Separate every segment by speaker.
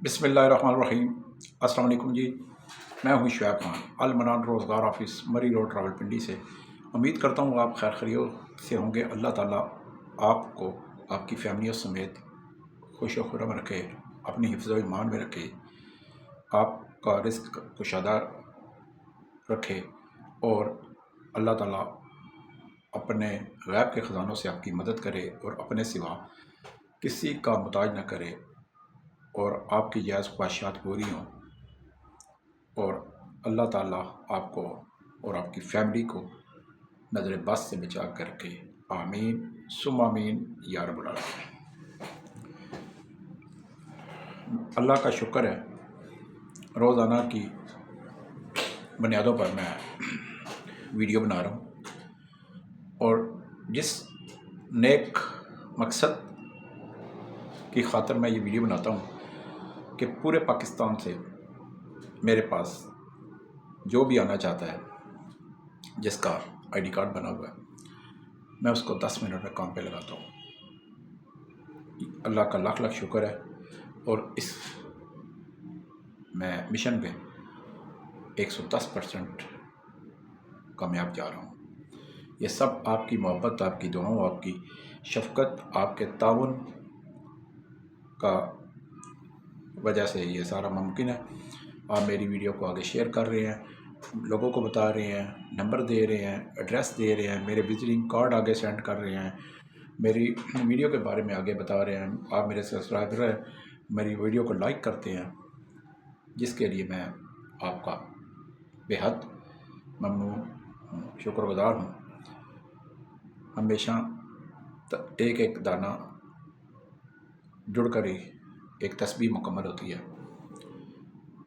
Speaker 1: बिस्मिल्लाहिर्रहमानिर्रहीम। अस्सलाम वालेकुम जी। मैं हूं शुएब खान, अल मनान रोज़गार ऑफिस, मरी रोड, रावलपिंडी से। उम्मीद करता हूं आप खैर खैरियत से होंगे। अल्लाह ताला आपको आपकी फैमिलियों समेत खुश व खुर्रम रखे, अपनी हिफ्ज़ व ईमान में रखे, आपका रिज़्क़ कुशादा रखे और अल्लाह ताला अपने गैब के ख़ज़ानों से आपकी मदद करे और अपने सिवा किसी का मुताज न करे और आपकी जायज़ ख्वाहिशात पूरी हों और अल्लाह ताला आपको और आपकी फैमिली को नज़र बस से बचा करके आमीन सुम आमीन या रब्बुल आलमीन। अल्लाह का शुक्र है, रोज़ाना की बुनियादों पर मैं वीडियो बना रहा हूँ और जिस नेक मकसद की खातिर मैं ये वीडियो बनाता हूँ कि पूरे पाकिस्तान से मेरे पास जो भी आना चाहता है, जिसका आईडी कार्ड बना हुआ है, मैं उसको 10 मिनट में काम पे लगाता हूँ। अल्लाह का लाख लाख शुक्र है और इस मैं मिशन पे 110% कामयाब जा रहा हूँ। ये सब आपकी मोहब्बत, आपकी दुआओं, आपकी शफ़क़त, आपके ताउन का वजह से ये सारा मुमकिन है। आप मेरी वीडियो को आगे शेयर कर रहे हैं, लोगों को बता रहे हैं, नंबर दे रहे हैं, एड्रेस दे रहे हैं, मेरे विजिटिंग कार्ड आगे सेंड कर रहे हैं, मेरी वीडियो के बारे में आगे बता रहे हैं। आप मेरे सब्सक्राइबर हैं, मेरी वीडियो को लाइक करते हैं, जिसके लिए मैं आपका बेहद ममनून शुक्रगुज़ार हूँ। हमेशा एक एक दाना जुड़कर ही एक तस्बीह मुकम्मल होती है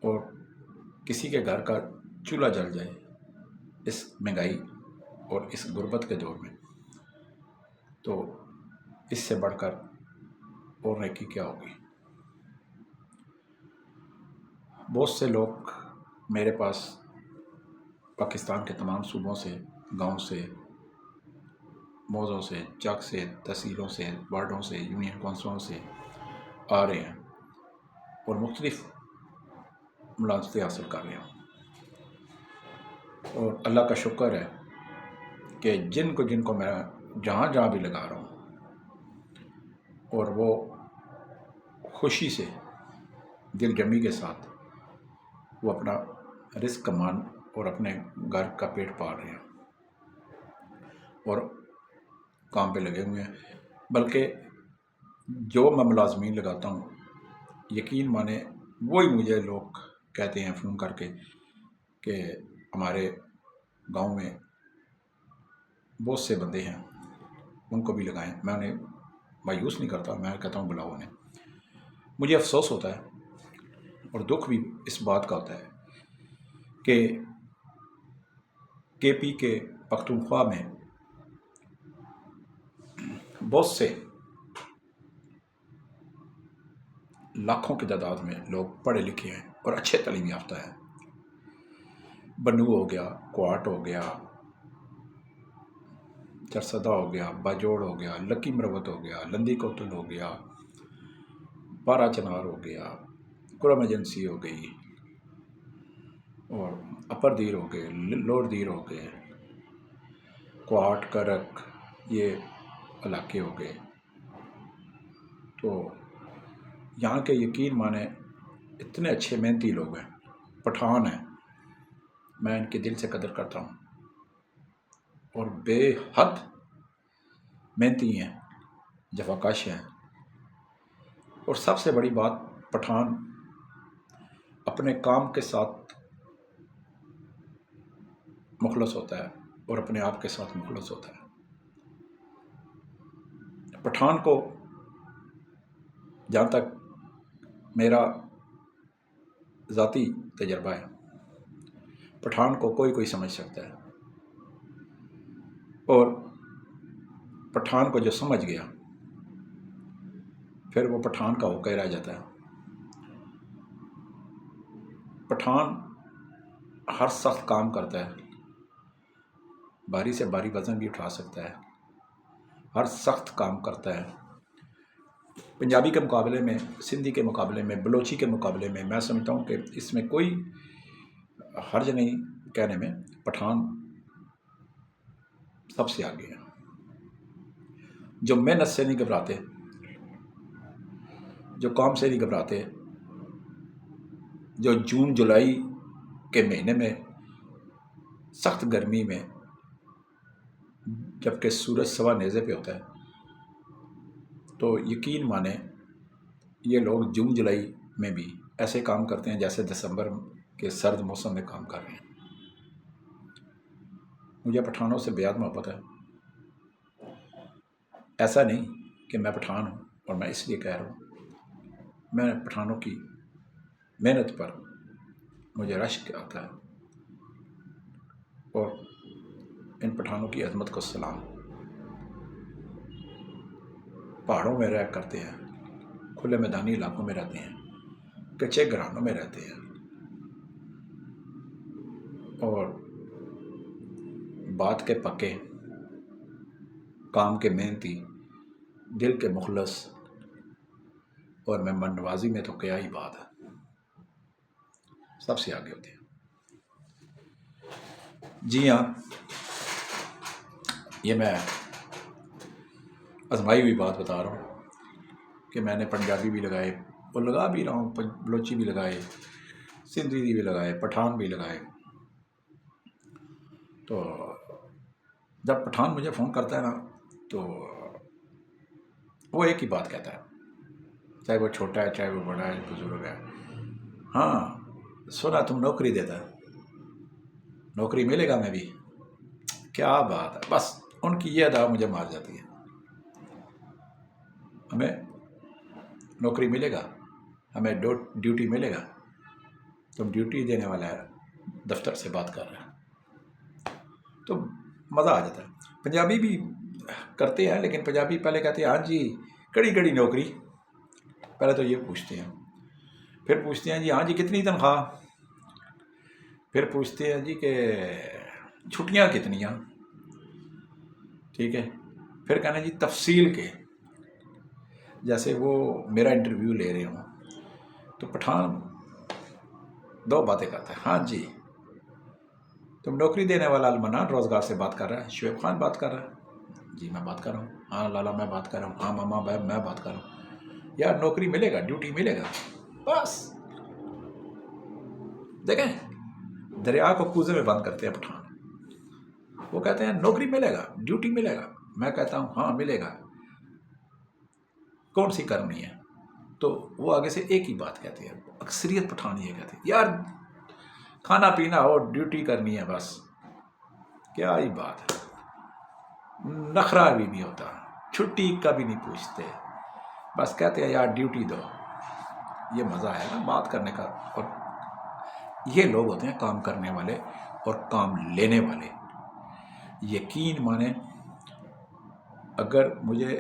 Speaker 1: और किसी के घर का चूल्हा जल जाए इस महंगाई और इस गुर्बत के दौर में, तो इससे बढ़कर और नेकी क्या होगी। बहुत से लोग मेरे पास पाकिस्तान के तमाम सूबों से, गांव से, मौज़ों से, चक से, तहसीलों से, वार्डों से, यूनियन कौंसलों से आ रहे हैं और मुख्तलिफ मुलाज़मतें हासिल कर रहे हैं। और अल्लाह का शुक्र है कि जिनको मैं जहाँ जहाँ भी लगा रहा हूँ और वो खुशी से, दिल जमी के साथ वो अपना रिस्क कमान और अपने घर का पेट पाल रहे हैं और काम पे लगे हुए हैं। बल्कि जो मैं मुलाजमीन लगाता हूँ, यकीन माने वही मुझे लोग कहते हैं फ़ोन करके कि हमारे गांव में बहुत से बंदे हैं, उनको भी लगाएं। मैं उन्हें मायूस नहीं करता, मैं कहता हूँ बुलाओ उन्हें। मुझे अफसोस होता है और दुख भी इस बात का होता है कि केपी के पख्तूनख्वा में बहुत से लाखों की तादाद में लोग पढ़े लिखे हैं और अच्छे तालीम याफ्ता हैं। बन्नू हो गया, क्वाट हो गया, चरसदा हो गया, बाजोड़ हो गया, लकी मरवत हो गया, लंदी कोतल हो गया, पारा चनार हो गया, कुरम एजेंसी हो गई और अपर दीर हो गए, लोअर दीर हो गए, क्वाट, करक, ये इलाके हो गए। तो यहाँ के यकीन माने इतने अच्छे मेहनती लोग हैं, पठान हैं, मैं इनके दिल से कदर करता हूँ और बेहद मेहनती हैं, जफाकश हैं। और सबसे बड़ी बात, पठान अपने काम के साथ मुखलस होता है और अपने आप के साथ मुखलस होता है। पठान को, जहाँ तक मेरा ज़ाती तजर्बा है, पठान को कोई समझ सकता है और पठान को जो समझ गया फिर वो पठान का होकर रह जाता है। पठान हर सख्त काम करता है, भारी से भारी वज़न भी उठा सकता है, हर सख्त काम करता है, पंजाबी के मुकाबले में, सिंधी के मुकाबले में, बलोची के मुकाबले में मैं समझता हूँ कि इसमें कोई हर्ज नहीं कहने में, पठान सबसे आगे है। जो मेहनत से नहीं घबराते, जो काम से नहीं घबराते, जो जून जुलाई के महीने में सख्त गर्मी में जबकि सूरज सवा नेज़े पे होता है, तो यकीन माने ये लोग जून जुलाई में भी ऐसे काम करते हैं जैसे दिसंबर के सर्द मौसम में काम कर रहे हैं। मुझे पठानों से बेहद मोहब्बत है। ऐसा नहीं कि मैं पठान हूँ और मैं इसलिए कह रहा हूँ, मैं पठानों की मेहनत पर मुझे रश्क आता है और इन पठानों की अजमत को सलाम। पहाड़ों में रह करते हैं, खुले मैदानी इलाकों में रहते हैं, कच्चे घरानों में रहते हैं और बात के पक्के, काम के मेहनती, दिल के मुखलस और मेहमान नवाजी में तो क्या ही बात है, सबसे आगे होते हैं। जी हाँ, ये मैं आजमाई हुई बात बता रहा हूँ कि मैंने पंजाबी भी लगाए और लगा भी रहा हूँ, बलोची भी लगाए, सिंधी भी लगाए, पठान भी लगाए। तो जब पठान मुझे फ़ोन करता है ना, तो वो एक ही बात कहता है, चाहे वो छोटा है, चाहे वो बड़ा है, बुजुर्ग है, हाँ सुना तुम नौकरी देता है, नौकरी मिलेगा मैं भी। क्या बात है, बस उनकी ये अदा मुझे मार जाती है। हमें नौकरी मिलेगा, हमें ड्यूटी मिलेगा, तुम ड्यूटी देने वाला है, दफ्तर से बात कर रहा है, तो मज़ा आ जाता है। पंजाबी भी करते हैं, लेकिन पंजाबी पहले कहते हैं हाँ जी कड़ी कड़ी नौकरी, पहले तो ये पूछते हैं, फिर पूछते हैं जी हाँ जी कितनी तनख्वाह, फिर पूछते हैं जी कि छुट्टियाँ कितनियाँ, ठीक है, फिर कहना जी तफसील के, जैसे वो मेरा इंटरव्यू ले रहे हों। तो पठान दो बातें करता है, हाँ जी तुम नौकरी देने वाला अलमनान रोज़गार से बात कर रहा है, शुएब खान बात कर रहा है, जी मैं बात कर रहा हूँ, हाँ लाला मैं बात कर रहा हूँ, हाँ मामा मैं बात कर रहा हूँ, यार नौकरी मिलेगा, ड्यूटी मिलेगा, बस। देखें दरिया को कूजे में बंद करते हैं पठान, वो कहते हैं नौकरी मिलेगा, ड्यूटी मिलेगा, मैं कहता हूँ हाँ मिलेगा, कौन सी करनी है, तो वो आगे से एक ही बात कहते हैं, अक्सरियत पठान ये कहते हैं यार खाना पीना हो, ड्यूटी करनी है बस। क्या ही बात है, नखरा भी नहीं होता, छुट्टी का भी नहीं पूछते, बस कहते हैं यार ड्यूटी दो। ये मज़ा है ना बात करने का। और ये लोग होते हैं काम करने वाले और काम लेने वाले। यकीन माने अगर मुझे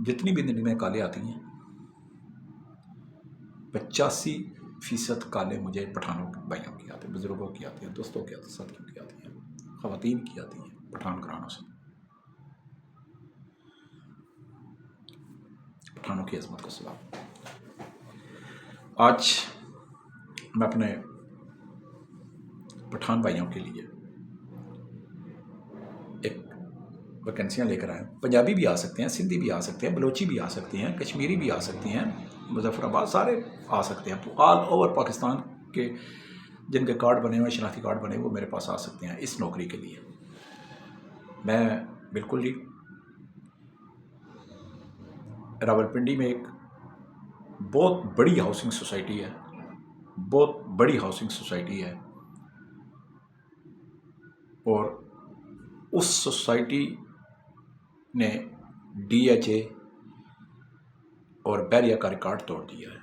Speaker 1: जितनी भी दिन में काले आती हैं, 85% काले मुझे पठानों भाइयों की आती हैं, बुजुर्गों की आती हैं, दोस्तों की आती हैं, साथियों की आती हैं, ख़वातीन की आती हैं, पठान घरानों से। पठानों की अजमत को सलाम। आज मैं अपने पठान भाइयों के लिए एक वैकेंसियाँ लेकर आया। पंजाबी भी आ सकते हैं, सिंधी भी आ सकते हैं, बलोची भी आ सकती हैं, कश्मीरी भी आ सकती हैं, मुजफ्फराबाद सारे आ सकते हैं, ऑल ओवर पाकिस्तान के जिनके कार्ड बने हुए, शनाख्ती कार्ड बने, वो मेरे पास आ सकते हैं इस नौकरी के लिए। मैं बिल्कुल ही रावलपिंडी में एक बहुत बड़ी हाउसिंग सोसाइटी है, बहुत बड़ी हाउसिंग सोसाइटी है, और उस सोसाइटी ने DHA और बैरिया का रिकॉर्ड तोड़ दिया है,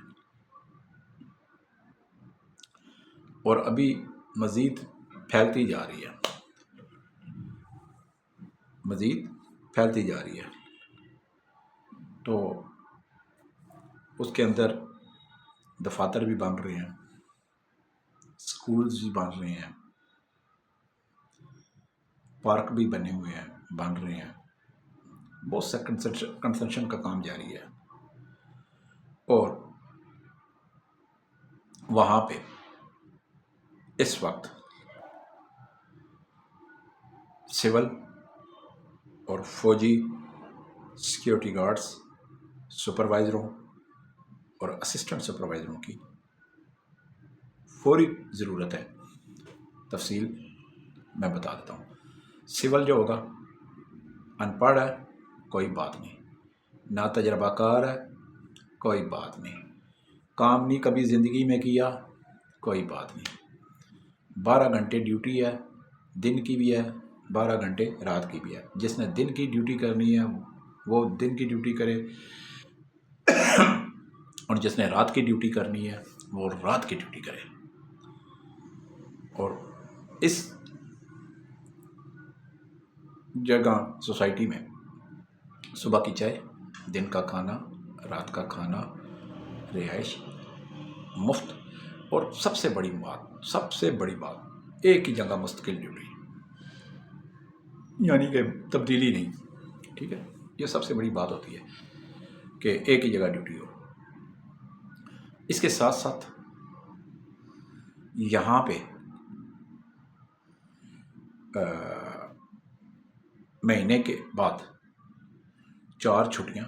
Speaker 1: और अभी मज़ीद फैलती जा रही है, मज़ीद फैलती जा रही है। तो उसके अंदर दफातर भी बन रहे हैं, स्कूल्स भी बन रहे हैं, पार्क भी बने हुए हैं, बन रहे हैं, بہت سا کنسٹرکشن کا کام جاری ہے، اور وہاں پہ اس وقت سول اور فوجی سیکیورٹی گارڈز، سپروائزروں اور اسسٹنٹ سپروائزروں کی فوری ضرورت ہے۔ تفصیل میں بتا دیتا ہوں۔ سول جو ہوگا، ان پڑھ ہے، کوئی بات نہیں، نہ تجربہ کار ہے، کوئی بات نہیں، کام نہیں کبھی زندگی میں کیا، کوئی بات نہیں، 12 گھنٹے ڈیوٹی ہے، دن کی بھی ہے، 12 گھنٹے رات کی بھی ہے۔ جس نے دن کی ڈیوٹی کرنی ہے وہ دن کی ڈیوٹی کرے، اور جس نے رات کی ڈیوٹی کرنی ہے وہ رات کی ڈیوٹی کرے۔ اور اس جگہ سوسائٹی میں صبح کی چائے، دن کا کھانا، رات کا کھانا، رہائش مفت، اور سب سے بڑی بات ایک ہی جگہ مستقل ڈیوٹی، یعنی کہ تبدیلی نہیں، ٹھیک ہے؟ یہ سب سے بڑی بات ہوتی ہے کہ ایک ہی جگہ ڈیوٹی ہو۔ اس کے ساتھ ساتھ یہاں پہ مہینے کے بعد 4 چھٹیاں،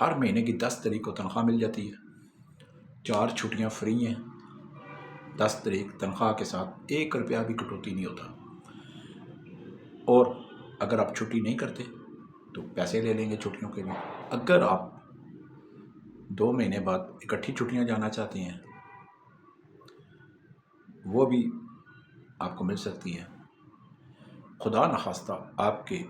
Speaker 1: ہر مہینے کی 10 تاریخ کو تنخواہ مل جاتی ہے، 4 چھٹیاں فری ہیں، 10 تاریخ تنخواہ کے ساتھ 1 روپیہ بھی کٹوتی نہیں ہوتا، اور اگر آپ چھٹی نہیں کرتے تو پیسے لے لیں گے چھٹیوں کے بھی۔ اگر آپ 2 مہینے بعد اکٹھی چھٹیاں جانا چاہتے ہیں وہ بھی آپ کو مل سکتی ہیں۔ خدا نخواستہ آپ کے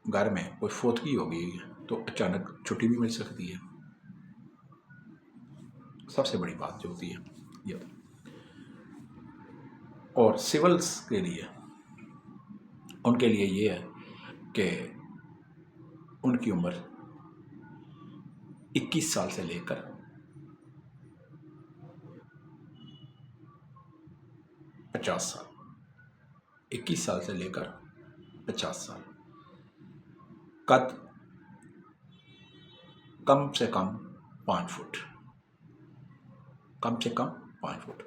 Speaker 1: گھر میں کوئی فوتگی ہو گئی تو اچانک چھٹی بھی مل سکتی ہے۔ سب سے بڑی بات جو ہوتی ہے یہ، اور سولز کے لیے، ان کے لیے یہ ہے کہ ان کی عمر 21 سال سے لے کر 50 سال، 21 سال سے لے کر 50 سال، قد کم سے کم 5 فٹ، کم سے کم 5 فٹ،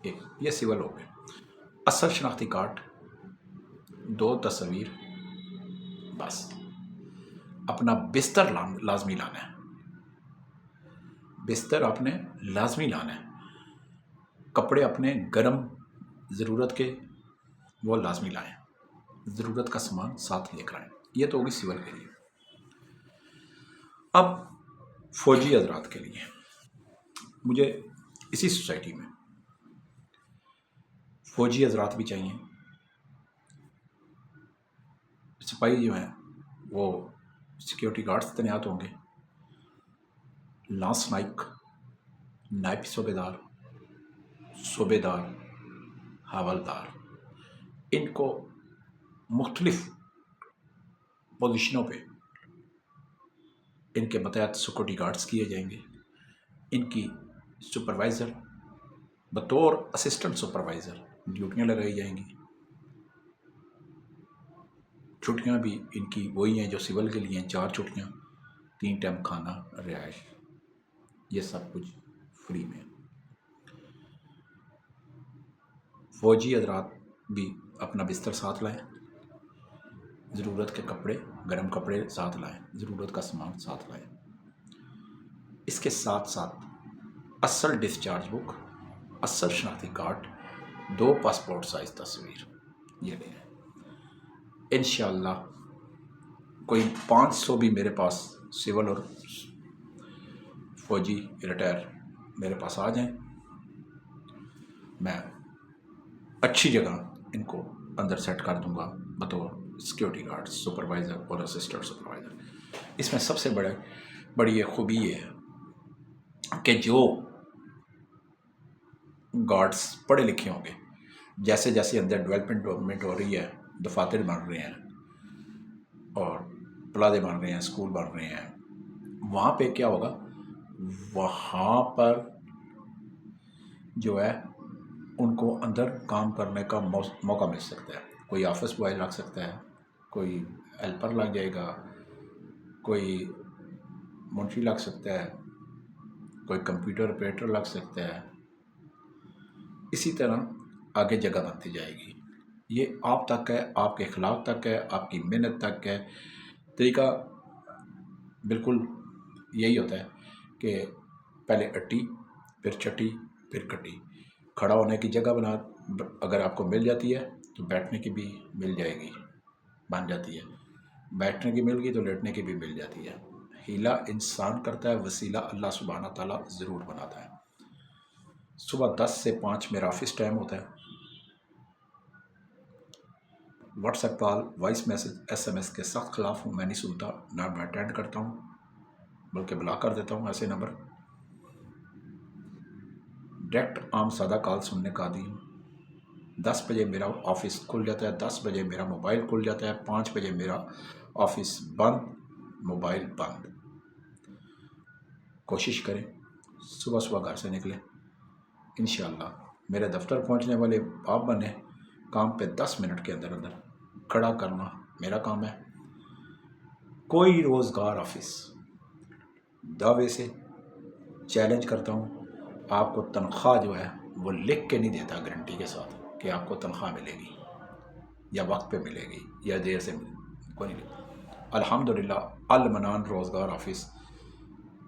Speaker 1: ایک یہ سول ہو گئے۔ اصل شناختی کارڈ، 2 تصاویر، بس اپنا بستر لازمی لانا ہے، بستر آپ نے لازمی لانا ہے، کپڑے اپنے گرم ضرورت کے وہ لازمی لائیں، ضرورت کا سامان ساتھ لے کر آئیں۔ یہ تو ہوگی سول کے لیے۔ اب فوجی حضرات کے لیے، مجھے اسی سوسائٹی میں فوجی حضرات بھی چاہیے۔ سپاہی جو ہیں وہ سیکیورٹی گارڈز تعینات ہوں گے، لانس نائک، نائب صوبیدار، صوبیدار، حوالدار، ان کو مختلف پوزیشنوں پہ ان کے متحد سیکورٹی گارڈز کیے جائیں گے۔ ان کی سپروائزر بطور اسسٹنٹ سپروائزر ڈیوٹیاں لگائی جائیں گی۔ چھٹیاں بھی ان کی وہی ہیں جو سول کے لیے ہیں، 4 چھٹیاں، 3 ٹائم کھانا، رہائش، یہ سب کچھ فری میں۔ فوجی حضرات بھی اپنا بستر ساتھ لائیں، ضرورت کے کپڑے، گرم کپڑے ساتھ لائیں، ضرورت کا سامان ساتھ لائیں۔ اس کے ساتھ ساتھ اصل ڈسچارج بک، اصل شناختی کارڈ، 2 پاسپورٹ سائز تصویر، یہ لیں۔ انشاءاللہ کوئی 500 بھی میرے پاس سول اور فوجی ریٹائر میرے پاس آ جائیں، میں اچھی جگہ ان کو اندر سیٹ کر دوں گا بطور سیکیورٹی گارڈ، سپروائزر اور اسسٹنٹ سپروائزر۔ اس میں سب سے بڑی یہ خوبی یہ ہے کہ جو گارڈز پڑھے لکھے ہوں گے، جیسے جیسے اندر ڈیولپمنٹ ہو رہی ہے، دفاتر بن رہے ہیں اور پلازے بن رہے ہیں، اسکول بن رہے ہیں، وہاں پہ کیا ہوگا، وہاں پر جو ہے ان کو اندر کام کرنے کا موقع مل سکتا ہے۔ کوئی آفس بوائے لگ سکتا ہے، کوئی हेल्पर लग जाएगा, कोई मुंशी लग सकता है, कोई कंप्यूटर ऑपरेटर लग सकता है। इसी तरह आगे जगह बनती जाएगी। ये आप तक है, आपके अखलाक तक है, आपकी मेहनत तक है। तरीका बिल्कुल यही होता है कि पहले अट्टी, फिर चट्टी, फिर कट्टी। खड़ा होने की जगह बना अगर आपको मिल जाती है तो बैठने की भी मिल जाएगी, बन जाती है। बैठने की मिल गई तो लेटने की भी मिल जाती है। हीला इंसान करता है, वसीला अल्लाह सुब्हाना ताला ज़रूर बनाता है। सुबह 10 से 5 मेरा ऑफिस टाइम होता है। WhatsApp call, voice message, SMS के सख्त खिलाफ हूँ, मैं नहीं सुनता, ना मैं अटेंड करता हूँ, बल्कि ब्लॉक कर देता हूँ ऐसे नंबर। डायरेक्ट आम सादा कॉल सुनने का आदी हूँ। 10 बजे मेरा ऑफिस खुल जाता है, 10 बजे मेरा मोबाइल खुल जाता है, 5 बजे मेरा ऑफिस बंद, मोबाइल बंद। कोशिश करें सुबह सुबह घर से निकलें, इंशाअल्लाह मेरे दफ्तर पहुंचने वाले आप बने। काम पे 10 मिनट के अंदर अंदर खड़ा करना मेरा काम है। कोई रोज़गार ऑफिस दावे से चैलेंज करता हूँ, आपको तनख्वाह जो है वो लिख के नहीं देता गारंटी के साथ कि आपको तनख्वाह मिलेगी या वक्त पे मिलेगी या देर से मिलेगी, कोई नहीं। अल्हम्दुलिल्लाह अल मनान रोज़गार ऑफिस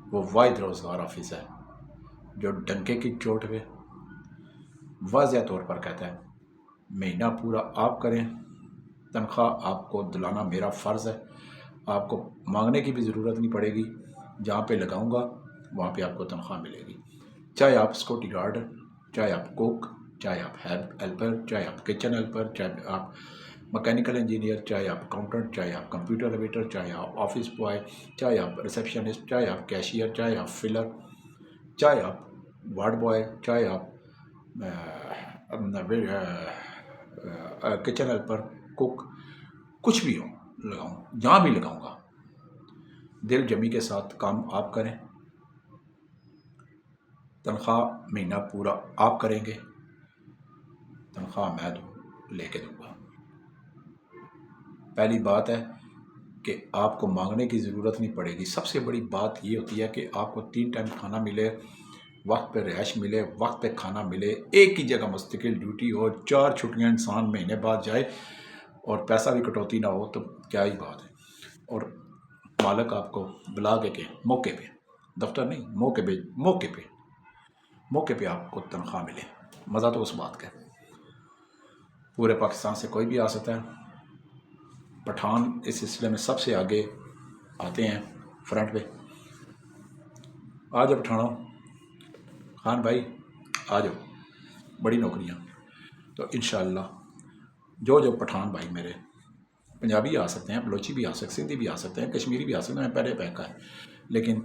Speaker 1: वो वाहिद रोज़गार ऑफिस है जो डंके की चोट पे वाज़िया तौर पर कहता है महीना पूरा आप करें, तनख्वाह आपको दिलाना मेरा फ़र्ज़ है। आपको मांगने की भी ज़रूरत नहीं पड़ेगी, जहाँ पे लगाऊंगा वहाँ पे आपको तनख्वाह मिलेगी। चाहे आप सिक्योरिटी गार्ड, चाहे आप कुक, चाहे आप हेल्पर, चाहे आप किचन हेल्पर, चाहे आप मैकेनिकल इंजीनियर, चाहे आप अकाउंटेंट, चाहे आप कंप्यूटर ऑपरेटर, चाहे आप ऑफिस बॉय, चाहे आप रिसेप्शनिस्ट, चाहे आप कैशियर, चाहे आप फिलर, चाहे आप वार्ड बॉय, चाहे आप किचन हेल्पर, कुक, कुछ भी हो लगाऊँ, जहाँ भी लगाऊंगा। दिल जमी के साथ काम आप करें, तनख्वाह महीना पूरा आप करेंगे, तनख्वाह मैं लेके दूंगा। पहली बात है कि आपको मांगने की ज़रूरत नहीं पड़ेगी। सबसे बड़ी बात ये होती है कि आपको 3 टाइम खाना मिले, वक्त पे रिहाइश मिले, वक्त पे खाना मिले, एक ही जगह मुस्तकिल ड्यूटी हो, 4 छुट्टियाँ इंसान महीने बाद जाए और पैसा भी कटौती ना हो तो क्या ही बात है। और मालिक आपको बुला के मौके पे, दफ्तर नहीं, मौके पे आपको तनख्वाह मिले, मज़ा तो उस बात का है। पूरे पाकिस्तान से कोई भी आ सकता है। पठान इस सिलसिले में सबसे आगे आते हैं फ्रंट पे। आ जाओ पठानों, खान भाई आ जाओ, बड़ी नौकरियाँ। तो इंशाअल्लाह जो पठान भाई मेरे, पंजाबी आ सकते हैं, बलोची भी आ सकते हैं, सिंधी भी आ सकते हैं, कश्मीरी भी आ सकते हैं, पहले पैक का है, लेकिन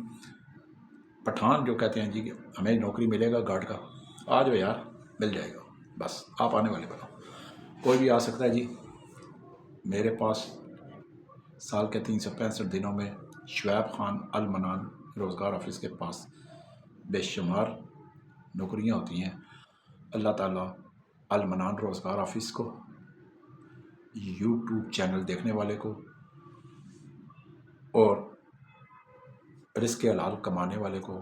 Speaker 1: पठान जो कहते हैं जी हमें नौकरी मिलेगा गार्ड का, आ जाओ यार, मिल जाएगा, बस आप आने वाले बनाओ। कोई भी आ सकता है जी। मेरे पास साल के 365 दिनों में शुएब खान अल मनान रोज़गार ऑफिस के पास बेशुमार नौकरियां होती हैं। अल्लाह ताला अल मनान रोज़गार ऑफिस को, यूट्यूब चैनल देखने वाले को और रिज़्क़ हलाल कमाने वाले को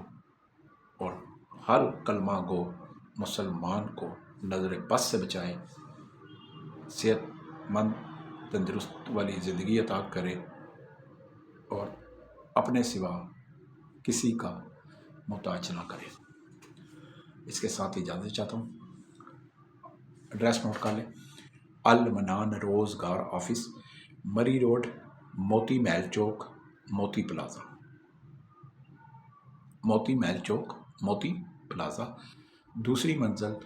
Speaker 1: और हर कलमा गो मुसलमान को नज़र बस से बचाए, सेहतमंद तंदुरुस्त वाली ज़िंदगी अता करे और अपने सिवा किसी का मोहताज ना करे। इसके साथ ही इजाज़त चाहता हूँ। एड्रेस नोट कर लें, अल मनान रोज़गार ऑफिस, मरी रोड, मोती महल चौक, मोती प्लाज़ा, मोती महल चौक, मोती प्लाज़ा, दूसरी मंजिल,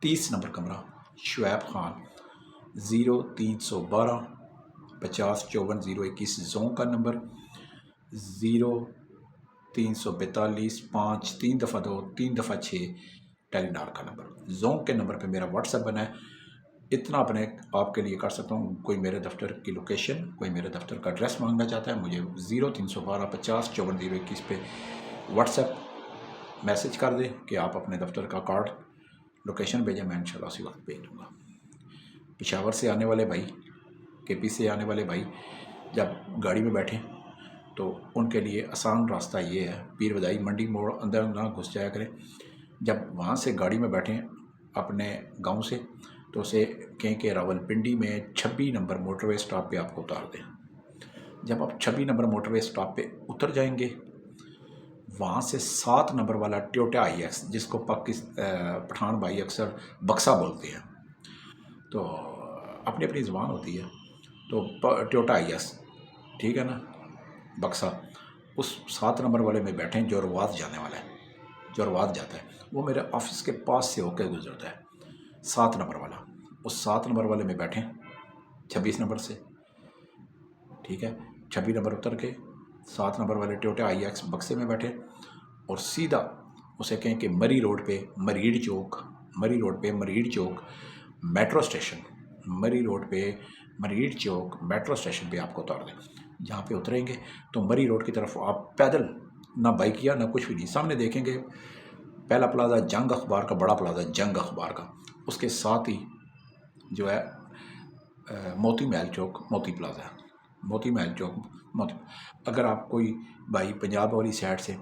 Speaker 1: 30 नंबर कमरा, शुएब खान, 0312 50 54 021 जोन का नंबर, 0342 5 3 दफ़ा 2 3 दफ़ा 6 टेलीनार का नंबर। जोन के नंबर पे मेरा व्हाट्सएप बना है। इतना अपने आपके लिए कर सकता हूँ। कोई मेरे दफ्तर की लोकेशन, कोई मेरे दफ्तर का एड्रेस मांगना चाहता है, मुझे 0312 50 54 021 पे व्हाट्सएप मैसेज कर दे कि आप अपने दफ्तर का कार्ड लोकेशन भेजें, मैं इंशाल्लाह उसी वक्त भेज दूँगा। पेशावर से आने वाले भाई, KP से आने वाले भाई, جب گاڑی میں بیٹھیں تو ان کے لیے آسان راستہ یہ ہے، پیر بدائی منڈی موڑ اندر نہ گھس جایا کریں۔ جب وہاں سے گاڑی میں بیٹھیں اپنے گاؤں سے، تو اسے کہیں کہ راولپنڈی میں 26 نمبر موٹر وے اسٹاپ پہ آپ کو اتار دیں۔ جب آپ 26 نمبر موٹر وے اسٹاپ پہ اتر جائیں گے، وہاں سے 7 نمبر والا ٹیوٹا آئی ایکس، جس کو پٹھان بھائی اکثر بکسا بولتے ہیں، تو اپنی اپنی زبان ہوتی ہے، تو ٹیوٹا آئی ایس، ٹھیک ہے نا، بکسا، اس 7 نمبر والے میں بیٹھیں جو رواد جانے والا ہے، جو رواد جاتا ہے، وہ میرے آفس کے پاس سے ہو کے گزرتا ہے 7 نمبر والا۔ اس 7 نمبر والے میں بیٹھیں 26 نمبر سے، ٹھیک ہے، 26 نمبر اتر کے 7 نمبر والے ٹیوٹا آئی ایکس بکسے میں بیٹھے، اور سیدھا اسے کہیں کہ مری روڈ پہ مریڑ چوک میٹرو اسٹیشن، مری روڈ پہ مریڑ چوک میٹرو اسٹیشن پہ آپ کو اتار دیں۔ جہاں پہ اتریں گے تو مری روڈ کی طرف آپ پیدل، نہ بائکیا نہ کچھ بھی نہیں، سامنے دیکھیں گے پہلا پلازا جنگ اخبار کا، بڑا پلازا جنگ اخبار کا، اس کے ساتھ ہی جو ہے موتی محل چوک موتی پلازا ہے، موتی محل چوک موتی۔ اگر آپ کوئی بھائی پنجاب والی سائڈ سے،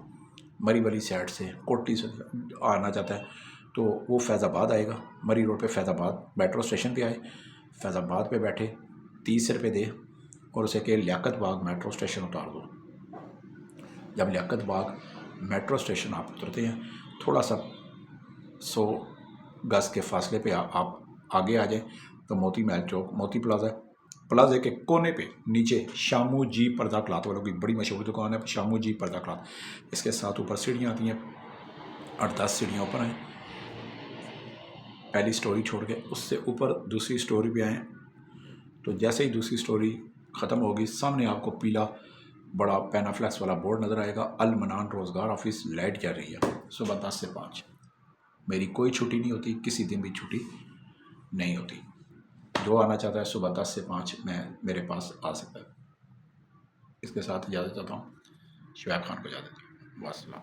Speaker 1: مری والی سائڈ سے، کوٹی سے آنا چاہتا ہے تو وہ فیض آباد آئے گا، مری روڈ پہ فیض آباد میٹرو اسٹیشن پہ آئے، فیض آباد پہ بیٹھے 30 روپے دے اور اسے کہ لیاقت باغ میٹرو اسٹیشن اتار دو۔ جب لیاقت باغ میٹرو اسٹیشن آپ اترتے ہیں، تھوڑا سا 100 گز کے فاصلے پہ آپ آگے آ جائیں تو موتی محل چوک موتی پلازے کے کونے پہ نیچے شامو جی پردہ کلاتھ والوں کی بڑی مشہور دکان ہے، شامو جی پردہ کلاتھ، اس کے ساتھ اوپر سیڑھیاں آتی ہیں، 8-10 سیڑھیاں اوپر ہیں، پہلی سٹوری چھوڑ کے اس سے اوپر دوسری سٹوری پہ آئیں تو جیسے ہی دوسری سٹوری ختم ہوگی، سامنے آپ کو پیلا بڑا پینافلیکس والا بورڈ نظر آئے گا، المنان روزگار آفس، لائٹ جل رہی ہے، صبح 10 سے 5، میری کوئی چھٹی نہیں ہوتی، کسی دن بھی چھٹی نہیں ہوتی، جو آنا چاہتا ہے صبح 10 سے 5 میں میرے پاس آ سکتا ہے۔ اس کے ساتھ اجازت چاہتا ہوں، شعیب خان کو اجازت، والسلام۔